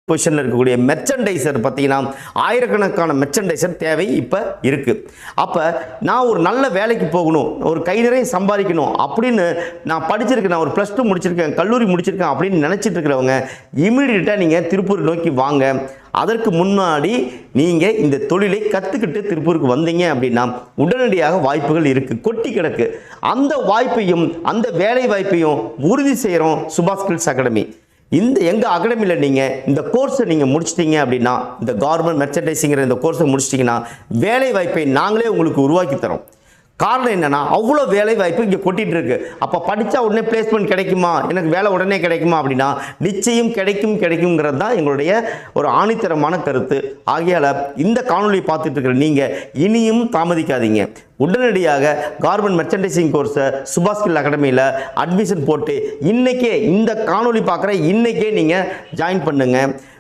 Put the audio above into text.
பொசிஷனில் இருக்கக்கூடிய மெர்ச்சன்டைசர் பார்த்தீங்கன்னா ஆயிரக்கணக்கான மெர்ச்சன்டைசர் தேவை இப்போ இருக்குது. அப்போ நான் ஒரு நல்ல வேலைக்கு போகணும், ஒரு கை நிறைய சம்பாதிக்கணும் அப்படின்னு நான் படிச்சிருக்கேன், நான் ஒரு +2 முடிச்சிருக்கேன், கல்லூரி முடிச்சிருக்கேன் அப்படின்னு நினச்சிட்டு இருக்கிறவங்க இமீடியட்டாக நீங்கள் திருப்பூர் நோக்கி வாங்க. அதற்கு முன்னாடி நீங்கள் இந்த தொழிலை கற்றுக்கிட்டு திருப்பூருக்கு வந்தீங்க அப்படின்னா உடனடியாக வாய்ப்புகள் இருக்குது, கொட்டி கிடக்கு. அந்த வாய்ப்பையும் அந்த வேலை வாய்ப்பையும் உறுதி செய்கிறோம் சுபா ஸ்கில்ஸ் அகாடமி. இந்த எங்கள் அகாடமியில் நீங்கள் இந்த கோர்ஸை நீங்கள் முடிச்சிட்டிங்க அப்படின்னா, இந்த கார்மெண்ட் மெர்ச்சன்டைசிங்கிற இந்த கோர்ஸை முடிச்சிட்டிங்கன்னா வேலை வாய்ப்பை நாங்களே உங்களுக்கு உருவாக்கி தரோம். காரணம் என்னென்னா அவ்வளோ வேலை வாய்ப்பு இங்கே கொட்டிகிட்டு இருக்கு. அப்போ படித்தா உடனே பிளேஸ்மெண்ட் கிடைக்குமா, எனக்கு வேலை உடனே கிடைக்குமா அப்படின்னா நிச்சயம் கிடைக்குங்கிறது தான் எங்களுடைய ஒரு ஆணித்தரமான கருத்து. ஆகையால் இந்த காணொலியை பார்த்துட்டு இருக்கிற நீங்கள் இனியும் தாமதிக்காதீங்க. உடனடியாக கார்மெண்ட் மெர்ச்சன்டைசிங் கோர்ஸை சுபா ஸ்கில் அகாடமியில் அட்மிஷன் போட்டு இன்றைக்கே இந்த காணொலி பார்க்குற இன்றைக்கே நீங்கள் ஜாயின் பண்ணுங்கள்.